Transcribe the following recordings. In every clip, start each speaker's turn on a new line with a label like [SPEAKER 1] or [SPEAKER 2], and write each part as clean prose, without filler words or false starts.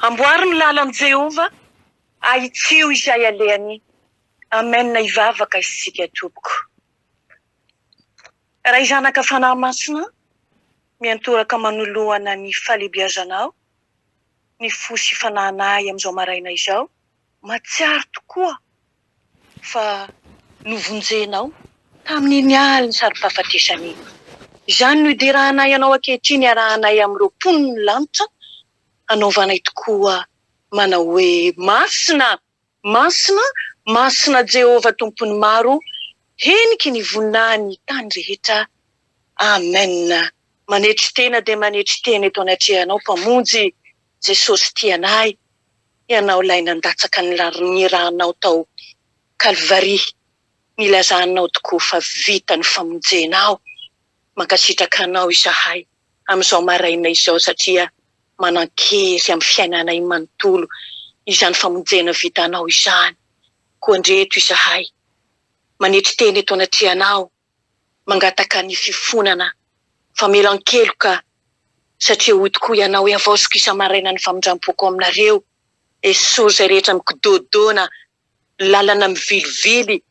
[SPEAKER 1] Amboary ny lalan'i Jehova, ahitsio izay alehany. Amen na ivavaka isika tompoko. Raha izanaka fanahy masina, miantoraka manoloana ny falebiazanao, ny fosy fananay amin'izao maraina izao, matsiaro tokoa fa novonjenao tamin'ny aliny saro-pahafatesany. Izany no idirahanay ianao ankehitriny arahanay amin'ireo poniny lanitra, anaovanay tokoa manao hoe masina, masina, masina Jehova tompony maro, heniky ny voninahiny tany rehetra. Amen. Manetry tena dia manetry tena eto anatrehanao mpamonjy Jesosy tianay, ianao lay nandatsaka ny rahanao tao Kalvari, nilazanao tokoa fa vita ny famonjenao. Mankasitraka anao izahay amin'izao maraina izao satria manan-kery amin'ny fiainanay manontolo izany famonjena vitanao izany. Koa ndreto izahay manetry teny eto anatrehanao, mangataka ny fifonana famelan-keloka satria hoy tokoa ianao hoe avaosiko isa-maraina ny famondram-poko aminareo, esory izay rehetra mikododona lalana mivilivily,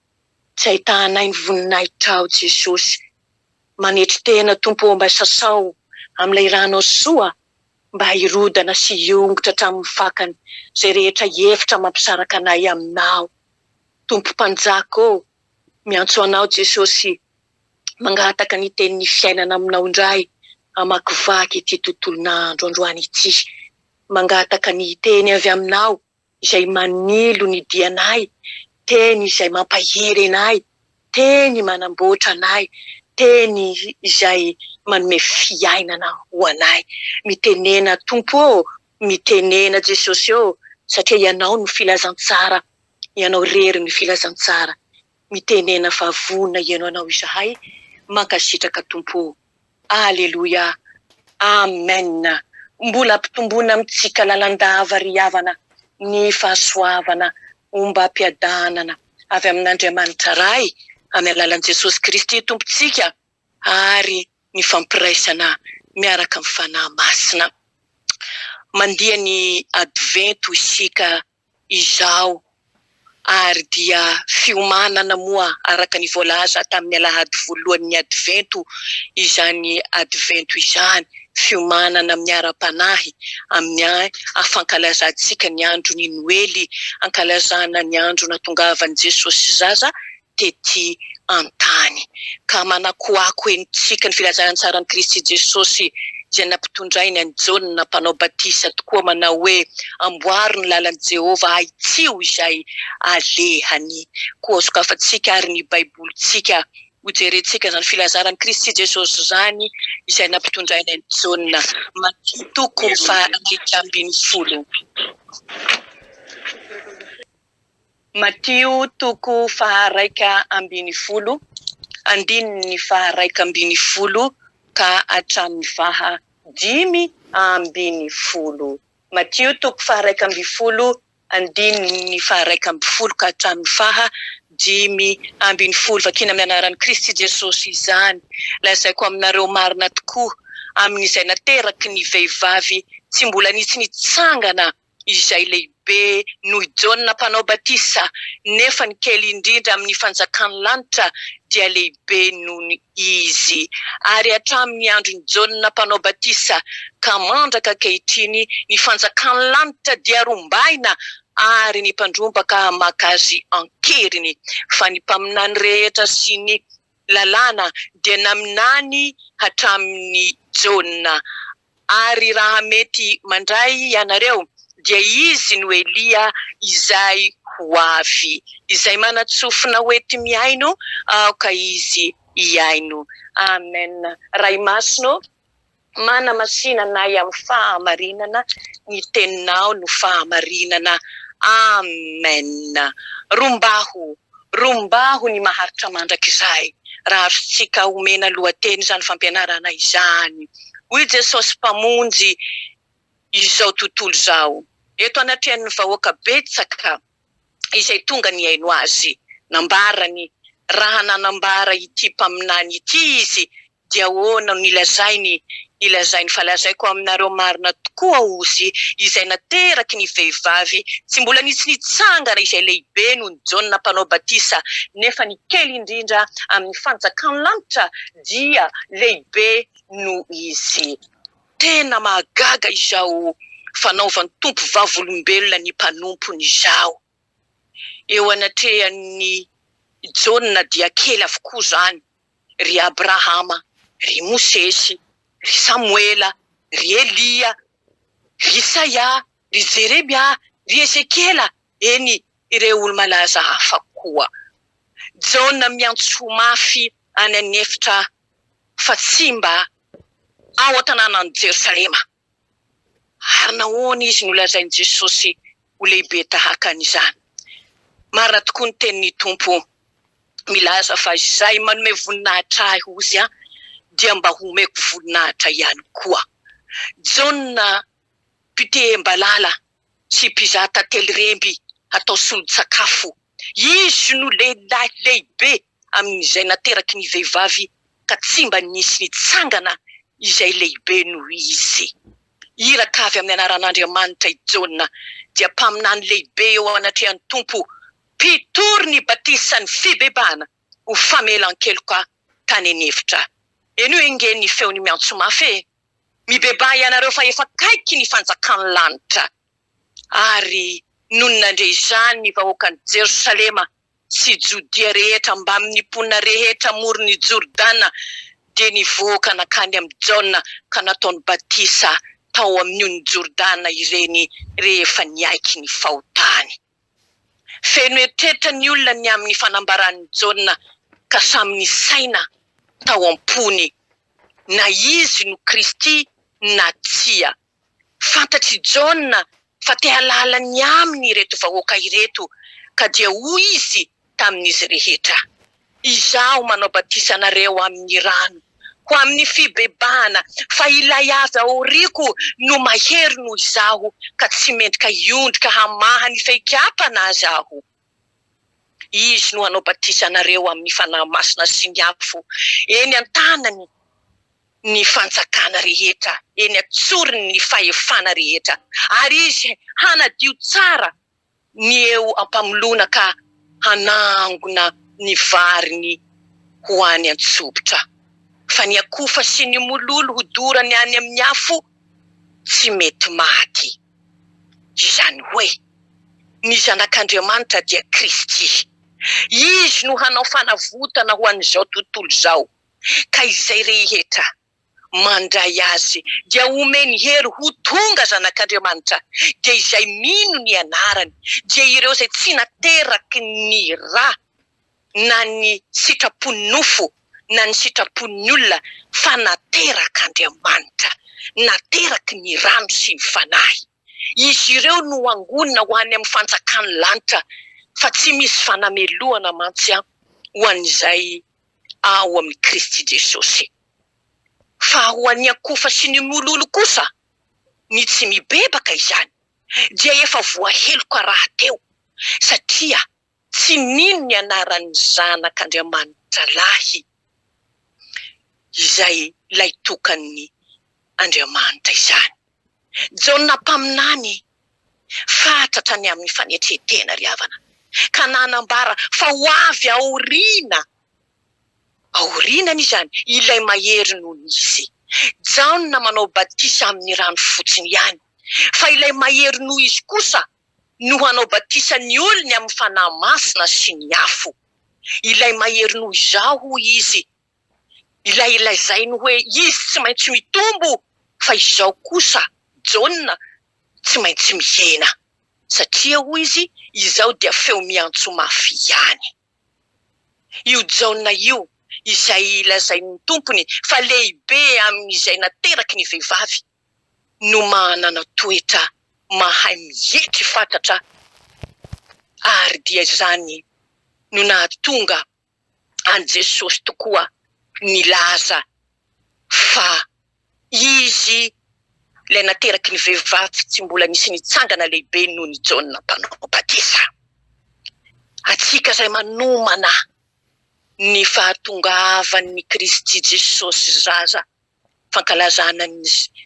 [SPEAKER 1] tsy ahitanay ny voninahitra ao Jesosy. Manetry tena tompo mba sasao amin'ilay ranao soa, mba hirodana sy hiongotra hatramin'ny fakany izay rehetra hevitra mampisaraka anay aminao. Tompo mpanjaka, miantso anao Jesosy, mangataka ny tenin'ny fiainana aminao indray, amakivaky ity tontolon'andro androany ity. Mangataka ny teny avy aminao izay manilo ny dianay, teny izay mampahery anay, teny manamboatra anay, teny izay manome fiainana ho anay. Mitenena tompo, mitenena Jesosy satria ianao no filazantsara, ianao rery ny filazantsara. Mitenena fa vonona ianao anao izahay, mankasitraka tompo. Aleluia. Amen. Mbola ampitomboina amintsika lalandava ry havana, ny fahasoavana, omba ampiadanana avy amin'Andriamanitra ray, amin'ny alalan'i Jesosy Kristy tompontsika, ary ny fampiraisana miaraka amin'ny fanahy masina. Mandiha ny advento isika izao, ary dia fiomanana moa araka ny voalaza tamin'ny alahady voalohan'ny advento, izany advento izany, fiomanana miara-panahy amin'ny afankalazantsika ny androny Noely, ankalazana ny andro natongavan'i Jesosy zaza tety an-tany. Ka manakoako enitsika ny filazana tsara ny Kristy Jesosy izay nampitondray ny Jaona mpanao batisa tokoa manao hoe amboary ny lalan'i Jehova, ahitsio izay alehany. Koa sokafantsika ary ny baibolitsika hojerentsika zany filazarany Kristy Jesosy zany izay nampitondray ny Jaona. Matitoko fahaambin'ny folo. Matio toko faharaika ambin'ny folo, andininy faharaika ambin'ny folo ka hatramin'ny faha dimy ambin'ny folo. Matio toko faharaika ambin'ny folo, andininy faharaika ambin'ny folo ka hatramin'ny faha dimy ambin'ny folo. Vakina amin'ny anaran'i Kristy Jesosy izany, lazaiko aminareo marina tokoa amin'izay nateraky ny vehivavy tsy mbola nisy nitsangana izay lehibe noho Jaona mpanao batisa, nefa ny kely indrindra amin'ny fanjakany lanitra dia lehibe noho izy. Ary hatramin'ny andron'ny Jaona mpanao batisa ka mandraka ankehitriny ny fanjakany lanitra dia rombaina, ary ny mpandrombaka maka azy ankeriny. Fa ny mpaminany rehetra sy ny lalàna dia naminany hatramin'ny Jaona. Ary raha mety mandray ianareo dia izy no Elia izay ho avy, izay manatsofina hoety miaino ka izy iaino. Amen. Ray masino, mana masinanay amin'ny fahamarinana, ny teninao no fahamarinana. Amen. Rombaho, rombaho ny maharitra mandrakizay. Raha avytsika omena lohateny izany fampianarana izany. Hoy Jesosy mpamonjy izao tontolo izao, eto anatrehan'ny vahoaka betsaka izay tonga ny haino azy, nambarany raha nanambara ity mpaminany ity izy, dia ahoana no nilazainy ilazainy falazaiko aminareo marina tokoa ozy izay nateraky ny vehivavy tsy mbola nisy nitsangana izay lehibe noho ny Jaona mpanao batisa nefa ny kely indrindra amin'ny fanjakany lanitra dia lehibe no izy. Tena mahagaga izao fanaovan'ny tompo vavolombelona ny mpanompony izao. Eo anatrehan'ny Jaona dia kely avokoa zany, ry Abrahama, ry Mosesy, ry Samuela, ry Elia, ry Isaia, ry Jeremia, ry Ezekiela, eny ireo olo malaza hafa koa. Jaona miantso mafy any anefitra Fatsimba ao an-tanànan Jerusalema. Ary nahoana izy nolazainy Jesosy ho lehibe tahaka an'izany. Marina tokoa ny tenin'ny Tompo, milaza fa izay manome voninahitra ahy ozy dia mba homeko voninahitra ihany koa. Jaona mpitembalala sy mpizaha tantely remby atao solon-tsakafo. Izy no lehilahy lehibe amin'izay nateraky ny vehivavy ka tsy mba nisy nitsangana izay lehibe noho izy. Iraka avy amin'ny anaran'Andriamanitra i Jaona dia mpaminany lehibe eo anatrehan'ny Tompo, mpitory ny batisa ny fibebana ho famelan-keloka tany anefitra. Eny io engeny ny feony miantso mafy, mibeba ianareo fa efa kaiky ny fanjakany lanitra. Ary noho nandre izany ny vahoakan'i Jerusalema sy Jodia rehetra mba amin'ny mponina rehetra moron'ny Jordana dia nivoaka nakany amin'ny Jaona ka nataony batisa tao amin'ny Jordana ireny rehefa niaiky ny fahotany. Feno eritreretra ny olona ny amin'ny fanambaran'ny Jaona ka samy nisaina tao am-pony na izy no Kristy na tsia. Fantatry Jaona fa te halala ny aminy ireto vahoaka ireto ka dia hoy izy tamin'izy rehetra, izaho manao batisa anareo amin'ny rano ho amin'ny fibebana fa ilay aza aoriko no mahery noho izaho ka tsy mendrika iondrika hamaha ny feikapana azaho. Izy no hanao batisa anareo amin'ny fanahy masina sy ny afo eny an-tanany ny fanjakana rehetra, eny antsoriny ny fahefana rehetra, ary izy hanadio tsara ny eo ampamolona ka hanangona ny variny ho any antsobotra. Fa ny akofa sy ny mololo ho dorany any amin'ny afo tsy mety maty. Izany hoe, ny zanak'Andriamanitra dia Kristy. Izy no hanao fanavotana ho an'izao tontolo zao, ka izay rehetra mandray azy dia omeny hery ho tonga zanak'Andriamanitra, dia izay mino ny anarany dia ireo izay tsy nateraky ny ra na ny sitrapony nofo na ny sitrapony olona fa naterak'Andriamanitra, nateraky ny rano sy ny fanahy. Izy ireo no angonina ho any amin'ny fanjakany lanitra fa tsy misy fanameloana mantsy ho an'izay ao amin'ny Kristy Jesosy. Fa ho an'ny akofa sy ny mololo kosa, ny tsy mibebaka izany, dia efa voaheloka raha teo, satria tsy nino ny anaran'ny zanak'Andriamanitra lahy izay lay tokany Andriamanitra izany. Jaona mpaminany fatratra ny amin'ny fanetretena ry havana, ka nanambara fa ho avy aorinany izany ilay mahery noho izy. Jaona manao batisa amin'ny rano fotsiny ihany, fa ilay mahery noho izy kosa no hanao batisa ny olony amin'ny fanahy masina sy ny afo. Ilay mahery noho izao izy, ilay ilazainy hoe izy tsy maintsy mitombo, fa izao kosa Jaona tsy maintsy mihena, satria hoy izy, izao dia feo miantso mafy ihany. Io Jaona io izay lazainy tompony fa lehibe amin'izay nateraky ny vehivavy no manana toetra mahay mihetry fantatra, ary dia zany no nahatonga an Jesosy tokoa nilaza fa izy ilay nateraky ny vehivavy tsy mbola nisy nitsangana lehibe noho ny Jaona mpanao batisa. Atsika zay manomana ny fahatongavan'ny Kristy Jesosy zaza fankalazana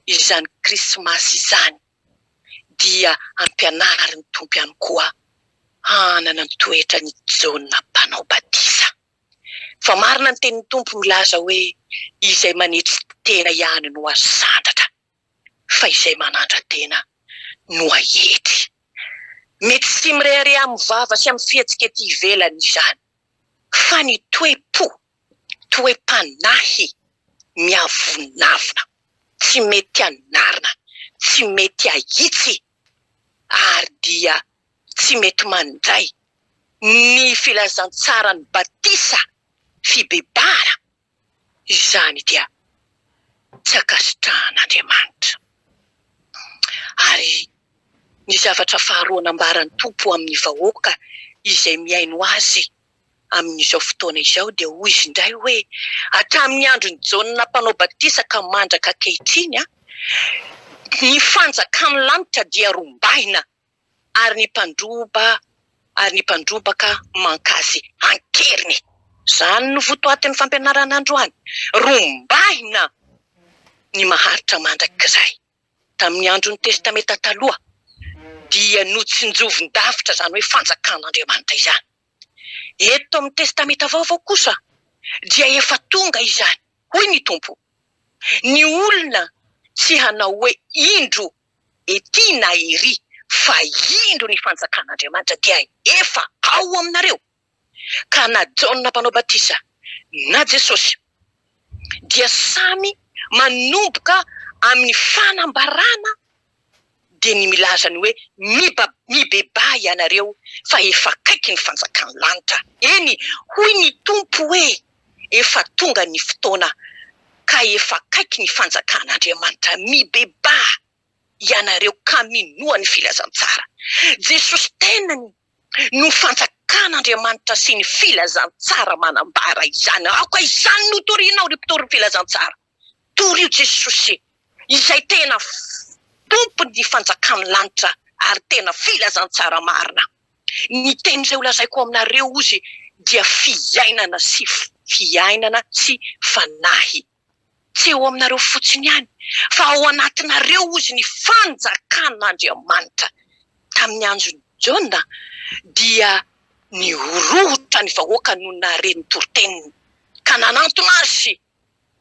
[SPEAKER 1] izany Krismasy izany dia ampianariny tompo ihany koa hanana ny toetra ny Ziona mpanao batisa. Fa marina ny tenin'ny tompo milaza hoe izay manetry tena ihany no azo sandratra, fa izay manandra tena no ahetry. Mety sy mirehare amin'ny vava sy amin'ny fihetsika ety ivelany izany, fa ny toe-panahy miavonavina, tsy mety anarina, tsy mety ahitsy, ary dia tsy mety mandray ny filazantsara ny batisa fibebara. Izany dia tsy akasitrahan'Andriamanitra. Ary ny zavatra faharoa nambarany tompo amin'ny vahoaka izay miaino azy amin'izao fotoana izao dia hoy izy indray hoe hatramin'ny androny Ziona mpanao batisa ka mandraka ankehitriny ny fanjakany lanitra dia rombahina ary ny mpandrobaka mankazy ankeriny. Zany no votoatin'ny fampianarana androany, rombahina ny maharitra mandrakizay. Tamin'ny andron'ny testameta taloha dia notsinjovin-davitra, zany hoe fanjakan'Andriamanitra izany. Eto amin'ny testameta vaovao kosa dia efa tonga izany, hoy ny tompo, ny olona tsy hanao hoe indro ety na ery, fa indro ny fanjakan'Andriamanitra dia efa ao aminareo. Ka na Ziona mpanao batisa na Jesosy dia samy manomboka amin'ny fanambarana dia ny milazany hoe mibeba ianareo fa efa akaiky ny fanjakany lanitra. Eny, hoy ny tompo hoe efa tonga ny fotoana ka efa akaiky ny fanjakan'Andriamanitra, mibeba ianareo ka minoa ny filazantsara. Jesosy tenany no fanjakan'Andriamanitra sy ny filazantsara manambara izany. Aoka izany no torinao ry mpitory ny filazantsara. Torio Jesosy izay tena tompo ny fanjakany lanitra ary tena filazantsara marina. Ny teny izay lazaiko aminareo ozy dia fiainana sy fanahy. Tsy eo aminareo fotsiny ihany, fa ao anatinareo ozy ny fanjakan'Andriamanitra. Tamin'ny andron'ny Ziona dia ny orohotra ny vahoaka no nareny toriteniny ka nanantona azy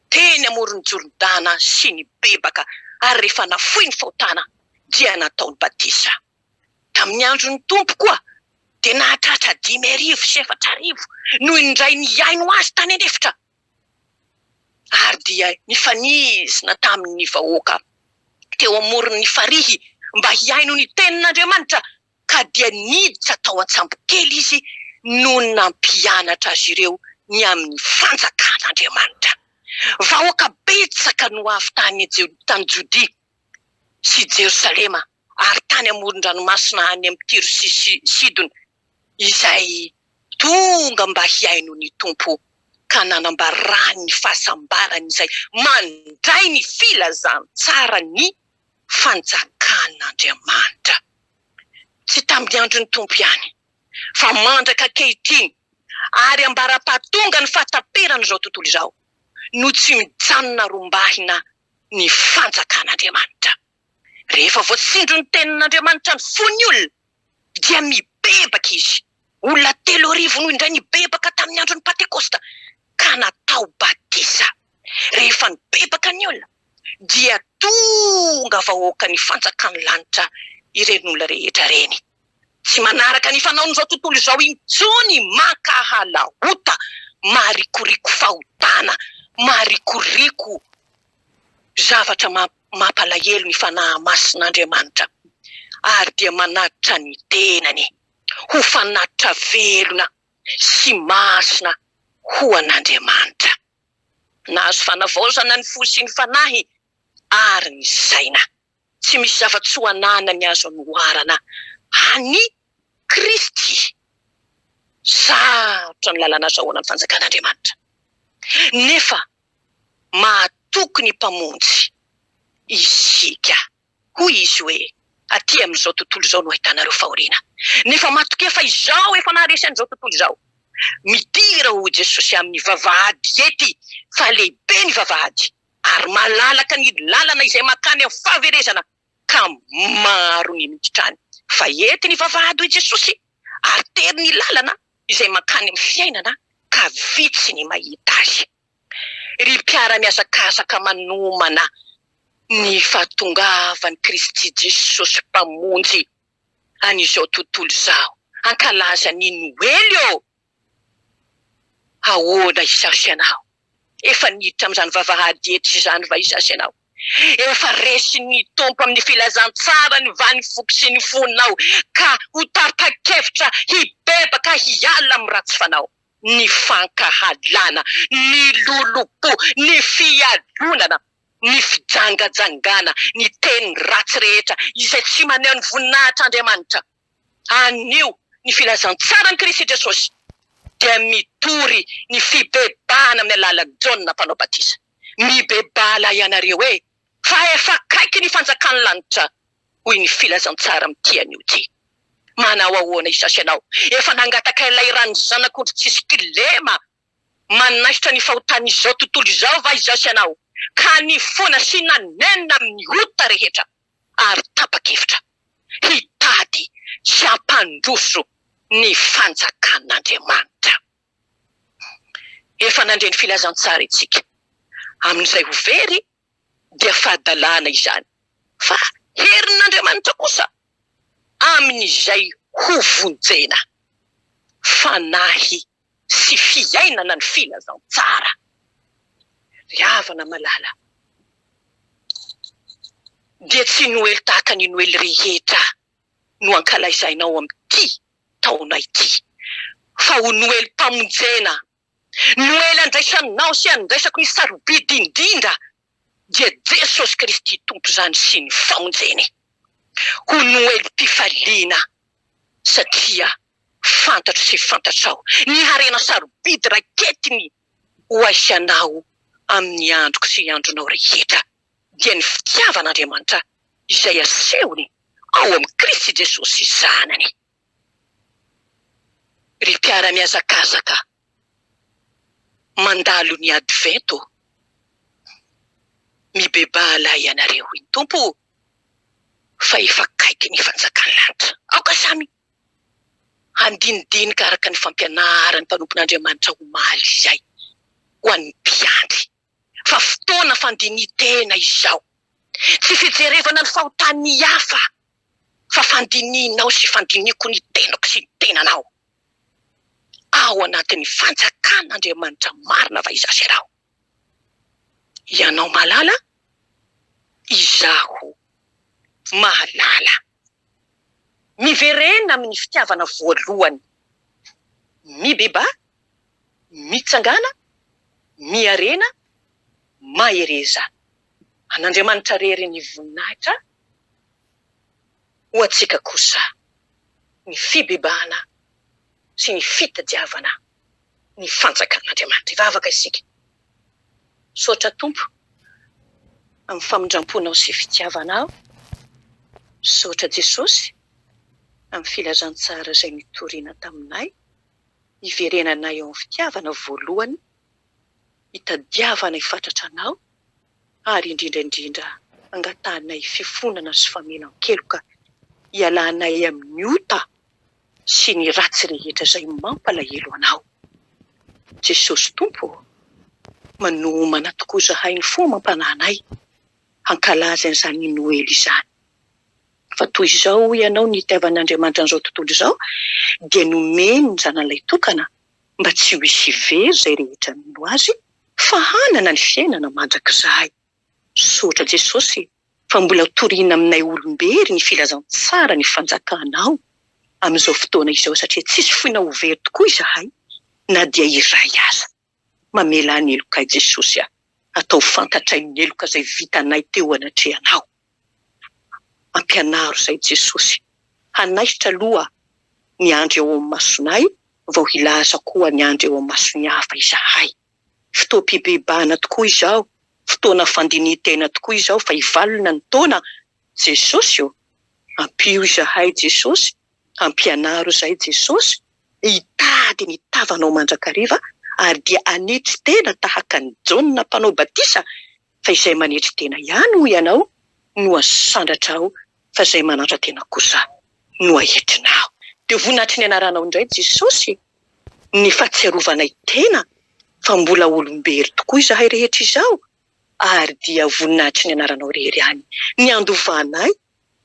[SPEAKER 1] teny amoron'ny Jordana sy ny bebaka, ary rehefa nafoy ny fahotana dia nataony batisa. Tamin'ny andron'ny tompo koa dia nahatratra 5,000 sy 4,000 noho indray ny aino azy tany anefitra. Ary dia nifanizina tamin'ny vahoaka teo amoron'ny farihy mba hiaino ny tenin'Andriamanitra, ka dia niditra tao an-tsambo kely izy no nampianatra azy ireo ny amin'ny fanjakan'Andriamanitra. Vahoaka betsaka no avy tany Jodia sy Jerosalema ary tany amoron-dranomasina any amin'ny Tiro sy Sidona izay tonga mba hiaino ny tompo ka nanambarany ny fahasambarany izay mandray ny filazantsara ny fanjakan'Andriamanitra. Tsy tamin'ny andron'ny tompo ihany, fa mandraka ankehitriny ary ambara-pahatonga ny fahataperana izao tontolo izao no tsy mijanona rombahina ny fanjakan'Andriamanitra. Rehefa voatsindro ny tenin'Andriamanitra ny fony olona dia mibebaka izy. Olona 3,000 no indray nibebaka tamin'ny andron'ny Pentekosta ka natao batisa. Rehefa nibebaka ny olona dia tonga vahoaka ny fanjakany lanitra ireny olona rehetra reny. Tsy manaraka ny fanaon'izao tontolo izao intsony mankahalahota, marikoriko fahotana, marikoriko zavatra mampalahelo ny fanahy masin'Andriamanitra, ary dia manatitra ny tenany ho fanatitra velona sy masina ho an'Andriamanitra. Nahazo fanavaozana ny fo sy ny fanahy ary ny saina. Tsy misy zava-tsy ho ananany azo anoharana any Kristy. Sarotra ny lalana azahoana ny fanjakan'Andriamanitra. Nefa mahatoky ny mpamonjy isika. Hoy izy hoe aty amin'izao tontolo izao no ahitanareo fahoriana. Nefa matoky efa izao efa naharesy an'izao tontolo izao. Midira ho Jesosy amin'ny vavahady ety, fa lehibe ny vavahady. ary malalaka ny lalana izay makany amin'ny fahaverezana ka maro ny miditra any. Fa ety ny vavahady i Jesosy ary tery ny lalana izay makany amin'ny fiainana ka vitsy ny mahita azy. Ry mpiara-miazakazaka manomana ny fahatongavan'i Kristy Jesosy mpamonjy an'izao tontolo izao, ankalaza ny Noely eo. Ahoana izasy ianao? Efa niditra amin'izany vavahady ety izany va izasy ianao? Efa resy ny tompo amin'ny filazantsara ny vanivoky sy ny fonao ka ho tapa-kevitra hibebaka hiala amin'ny ratsy fanao. Ny fankahalana, ny lolopo, ny fialonana, ny fijangajangana, ny teny ratsy rehetra izay tsy maneho ny voninahitra Andriamanitra. Anio ny filazantsara ny Kristy Jesosy dia mitory ny fibebana amin'ny alalan'i Jaona mpanao batisa. Mibebala ianareo fa efa kaiky ny fanjakan'ny lanitra hoy ny filazantsara amin'ity anio ty. Manao ahoana izasy ianao? Efa nangataka ilay rano zanak'ondry tsisy kilema manaisitra ny fahotany izao tontolo izao va izasy ianao? Ka ny fona sy nanenina amin'ny ota rehetra ary tapa-kevitra hitady sy hampandroso ny fanjakan'Andriamanitra. Efa nandre ny filazantsara itsika. Amin'izay ho very dia fahadalana izany. Fa herin'Andriamanitra kosa amin'izay ho vonjena. Fanahy sy fiainana ny filazantsara. Riavana malala. Dia tsy Noely tahaka ny Noely rehetra no ankalaizainao amin'ity taona ity. Fa ho Noely mpamonjena. Noely andraisanao sy andraisako ny sarobidy indrindra dia Jesosy Kristy tompo zany sy ny famonjeny. Ho Noely mpifaliana satria fantatro sy fantatrao ny harena sarobidy raketiny ho aisanao amin'ny androko sy andronao rehetra dia ny fitiavan'Andriamanitra izay asehony ao amin'ny Kristy Jesosy zanany. Ry mpiara-miazakazaka mandalo ny advento, mibebala ianareo iny tompo fa efa kaiky ny fanjakan'ny lanitra. Aoka samy handinidinika araka ny fampianarany mpanompon'Andriamanitra omaly izay ho an'ny mpiandry. Fa fotoana fandinitena izao. Tsy fijerevana ny fahotany hafa fa fandininao sy fandiniko ny tenako sy ny tenanao. Ao anatin'ny fanjakan'Andriamanitra marina va izasy ianao? Ianao malala, izaho mahalala. Miverena amin'ny fitiavana voalohany. Mibeba, mitsangana, miarena, mahereza. An'Andriamanitra rery ny voninahitra, ho atsika kosa ny fibebana sy ny fitadiavana ny fanjakan'Andriamanitra. Ivavaka isika. Sotra tompo amin'ny famindramponao sy fitiavanao. Sotra Jesosy amin'ny filazantsara izay nitoriana taminay, iverenanay eo amin'ny fitiavana voalohany, hitadiavana hifatratranao, ary indrindra angatanay fifonana sy famelan-keloka ialanay amin'ny ota sy ny ratsy rehetra izay mampalahelo anao. Jesosy tompo, manomana tokoa zahay ny fomba mampananay hankalaza an'izany Noely izany. Fa toy izao ianao ny itiavan'Andriamanitra an'izao tontolo izao dia nomeny ny zanan'ilay tokana mba tsy ho hisy very izay rehetra mino azy fa hanana ny fiainana mandrakizay. Sotra Jesosy fa mbola toriana aminay olombery ny filazantsara ny fanjakanao amin'izao fotoana izao satria tsisy foina ho very tokoa izahay na dia iray aza. Mamela ny eloka Jesosy atao fantatray ny eloka izay vitanay teo anatrehanao. Ampianaro izay Jesosy hanaisitra aloha ny andro eo amin'ny masonay vao hilaza koa ny andro eo amin'ny masony hafa izahay. Fotoam-pibebana tokoa izao, fotoana fandinitena tokoa izao fa hivalona ny taona. Jesosy io, ampio izahay Jesosy, ampianaro izay Jesosy, hitady ny tavanao mandrakariva ary dia anetry tena tahaka ny Jaona mpanao batisa fa izay manetry tena ihany ho ianao no asandratrao fa izay manatra tena kosa no ahetrinao. Dia voninahitry ny anaranao indray Jesosy ny fahatsiarovanay tena fa mbola olombery tokoa izahay rehetra izao, ary dia voninahitry ny anaranao rehery ihany ny andovanay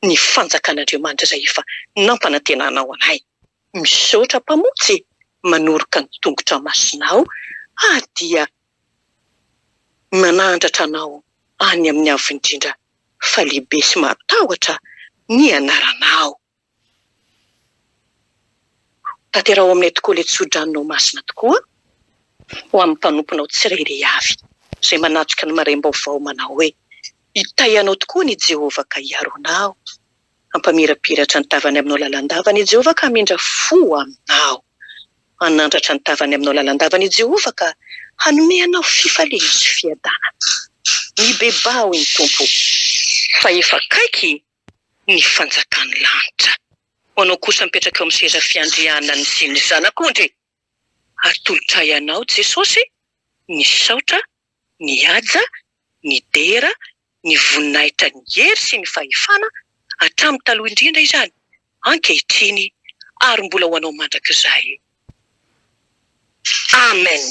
[SPEAKER 1] ny fanjakan'Andriamanitra izay efa nampanantenanao anay. Misaotra mpamotsy, manoroka ny tongotra masinao, ary dia manandratra anao any amin'ny avo indrindra fa lehibe sy matahotra ny anaranao. Tanterao aminay tokoa ilay tsodraninao masina tokoa ho amin'ny mpanomponao tsirairay avy izay manatrika ny maraim-baovao manao hoe itayanao tokoa ny Jehovah ka hiaronao, ampamirapiratra ny tavany aminao lalandava ny Jehovah ka hamindra fo aminao, hanandratra ny tavany aminao lalandava ny Jehovah ka hanome anao fifaliana sy fiadanana. Mibebao ny Tompo fa efa akaiky ny fanjakany lanitra. Ho anao kosa mipetraka eo amin'ny seza fiandriana ny sy ny zanak'ondry, atolotra ianao Jesosy ny saotra, ny haja, ny dera, ny voninahitra ny hery sy ny fahefana hatramin'ny taloha indrindra izany, ankehitriny ary mbola ho anao mandrakizay. Amen.